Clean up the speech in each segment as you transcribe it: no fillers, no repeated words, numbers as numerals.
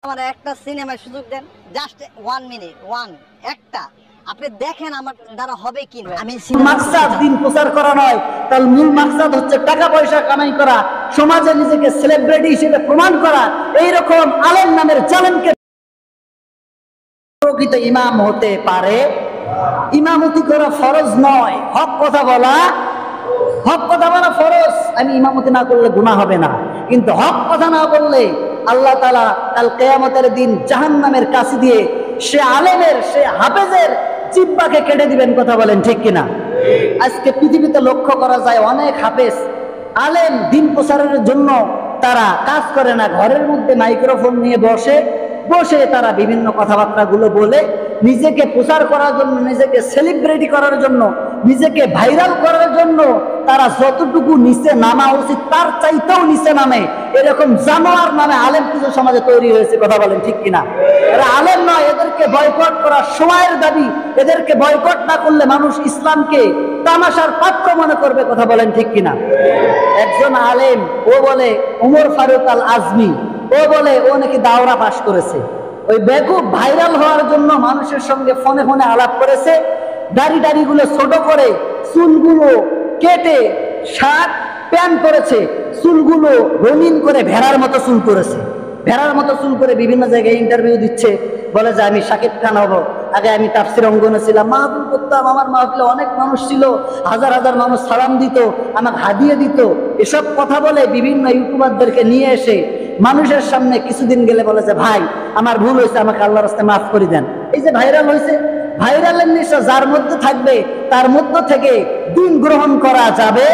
আমার একটা সিনেমার সুযোগ দেন, জাস্ট 1 মিনিট, একটা আপনি দেখেন আমার দ্বারা হবে কি না। আমি মাকসাদ দিন প্রচার করা নয়, তার মূল মাকসাদ হচ্ছে টাকা পয়সা কামাই করা, সমাজে নিজেকে সেলিব্রিটি হিসেবে প্রমাণ করা। এইরকম আলেম নামের জালেমকে প্রকৃত ইমাম হতে পারে? ইমামতি করা ফরজ নয়, হক কথা বলা ফরজ। আমি ইমামতি না করলে গুনাহ হবে না, কিন্তু হক কথা না বললে আল্লাহ তাআলা কাল কিয়ামতের দিন জাহান্নামের কাছে দিয়ে সে আলেমের, সে হাফেজের জিহ্বাকে কেটে দিবেন। কথা বলেন ঠিক কিনা? আজকে পৃথিবীতে লক্ষ্য করা যায় অনেক হাফেজ আলেম দিন প্রচারের জন্য তারা কাজ করে না, ঘরের মধ্যে মাইক্রোফোন নিয়ে বসে তারা বিভিন্ন কথাবার্তা গুলো বলে নিজেকে প্রচার করার জন্য, নিজেকে সেলিব্রিটি করার জন্য, নিজেকে ভাইরাল করার জন্য তারা যতটুকু নিচে নামা উচিত তার চাইতেও নিচে নামে। এরকম জানোয়ার নামে আলেম কিছু সমাজে তৈরি হয়েছে। কথা বলেন ঠিক কিনা? এরা আলেম নয়, এদেরকে বয়কট করা সময়ের দাবি। এদেরকে বয়কট না করলে মানুষ ইসলামকে তামাশার পাত্র মনে করবে। কথা বলেন ঠিক কিনা? একজন আলেম, ও বলে ওমর ফারুক আল আজমি, ও বলে ও নাকি দাওরা পাশ করেছে। ওই বেকুব ভাইরাল হওয়ার জন্য মানুষের সঙ্গে ফোনে আলাপ করেছে, দাড়িগুলো ছোট করে, চুলগুলো কেটে শার্ট প্যান্ট করেছে, চুলগুলো রঙিন করে ভেড়ার মতো চুল করেছে, বিভিন্ন জায়গায় ইন্টারভিউ দিচ্ছে। বলে যে আমি শাকিব খান হব। আগে আমি তাফসির অঙ্গনে ছিলাম, মাহফিল করতাম, আমার মাহফিলে অনেক মানুষ ছিল, হাজার মানুষ সালাম দিত, আমাকে হাদিয়ে দিত। এসব কথা বলে বিভিন্ন ইউটিউবারদেরকে নিয়ে এসে মানুষের সামনে কিছুদিন গেলে বলে যে ভাই আমার ভুল হয়েছে, আমাকে আল্লাহর রাস্তায় মাফ করে দেন। এই যে ভাইরাল হয়েছে, ভাইরালের নেশা যার মধ্যে থাকবে তার মধ্য থেকে দিন গ্রহণ করা যাবে,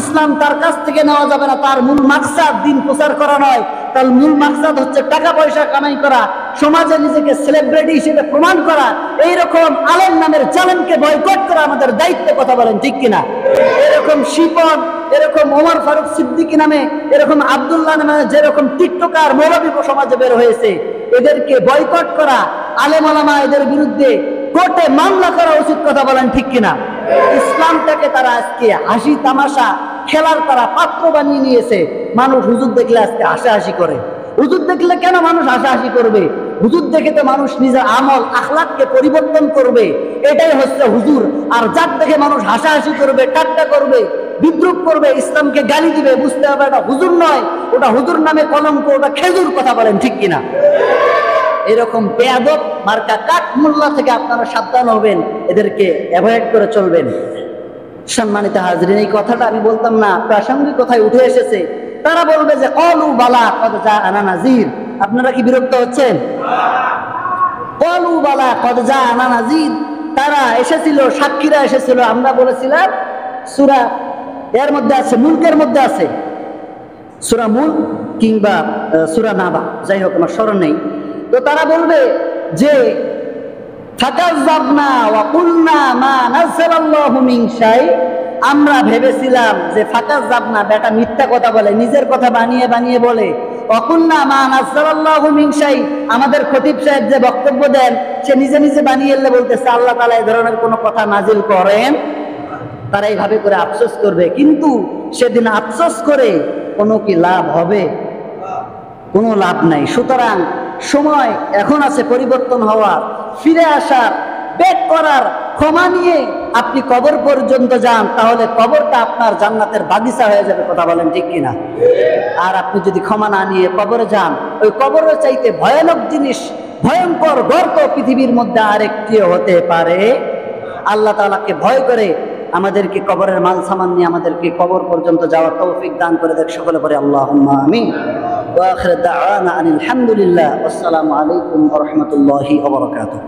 ইসলাম তার কাছ থেকে নেওয়া যাবে না। তার মূল মাকসাদ দিন প্রচার করা নয়, তার মূল মাকসাদ হচ্ছে টাকা পয়সা কামাই করা, সমাজে নিজেকে সেলিব্রিটি হিসেবে প্রমাণ করা। এইরকম আলেম নামের জালেমকে বয়কট করা আমাদের দায়িত্ব। কথা বলেন ঠিক কিনা? এরকম শিপন, এরকম ওমর ফারুক সিদ্দিকী নামে, এরকম আব্দুল্লাহ নামে যেরকম টিকটকার মৌলবী সমাজে বের হয়েছে, এদেরকে বয়কট করা, আলেম ওলামা এদের বিরুদ্ধে কোর্টে মামলা করা উচিত। কথা বলেন ঠিক কিনা? ইসলামটাকে তারা আজকে হাসি তামাশা খেলার তারা পাত্র বানিয়ে নিয়েছে। মানুষ হুজুর দেখলে আজকে হাসাহাসি করে। হুজুর দেখলে কেন মানুষ হাসাহাসি করবে? হুজুর দেখে তো মানুষ নিজের আমল আখলাককে পরিবর্তন করবে, এটাই হচ্ছে হুজুর। আর যার দেখে মানুষ হাসাহাসি করবে, ঠাট্টা করবে, বিদ্রুপ করবে, ইসলামকে গালি দিবে, বুঝতে হবে এটা হুজুর নয়, ওটা হুজুর নামে কলঙ্ক, ওটা খেজুর। কথা বলেন ঠিক কিনা? এরকম বেয়াদব মার্কা কাঠ মোল্লা থেকে আপনারা সাবধান হবেন, এদেরকে অ্যাভয়েড করে চলবেন। সম্মানিত হাজরিন, এই কথাটা আমি বলতাম না, প্রাসঙ্গিক কথায় উঠে এসেছে। তারা বলবে যে কলু বালা কদ জাআনা নাযীর। আপনারা কি বিরক্ত হচ্ছেন? কলু বালা কদ জাআনা নাযীর, তারা এসেছিল, সাক্ষীরা এসেছিল। আমরা বলেছিলাম সূরা এর মধ্যে আছে, মুলকের মধ্যে আছে, সূরা মুলক কিংবা সূরা নাবা, যাই হোক আমার স্মরণ নেই। তো তারা বলবে যে ফাকাযাবনা ওয়া কুলনা মা নাযালাল্লাহু মিন শাই, আমরা ভেবেছিলাম যে ফাকাযাবনা, বেটা মিথ্যা কথা বলে, নিজের কথা বানিয়ে বলে। ওয়া কুলনা মা নাযালাল্লাহু মিন শাই, আমাদের খতিব সাহেব যে বক্তব্য দেন সে নিজে বানিয়ে বলতেছে আল্লাহ তাআলা এই ধরনের কোনো কথা নাজিল করেন। তারা এইভাবে করে আফসোস করবে, কিন্তু সেদিন আফসোস করে কোনো কি লাভ হবে? কোনো লাভ নাই। সুতরাং সময় এখন আছে পরিবর্তন হওয়ার, ফিরে আসার, ব্যাক করার। ক্ষমা নিয়ে আপনি কবর পর্যন্ত যান, তাহলে কবরটা আপনার জান্নাতের বাগিচা হয়ে যাবে। কথা বলেন ঠিক কিনা? আর আপনি যদি ক্ষমা না নিয়ে কবরে যান, ওই কবরের চাইতে ভয়ানক জিনিস, ভয়ঙ্কর গর্ত পৃথিবীর মধ্যে আরেকটিও হতে পারে। আল্লাহ তাআলাকে ভয় করে আমাদেরকে কবরের মান সামান নিয়ে আমাদেরকে কবর পর্যন্ত যাওয়ার তৌফিক দান করে দেখ। সকলে পরে আল্লাহুম্মা আমিন। ওয়া আখিরু দাওয়ানা আনিল হামদুলিল্লাহ। আসসালামু আলাইকুম ওয়া রাহমাতুল্লাহি ওয়া বারাকাতুহু।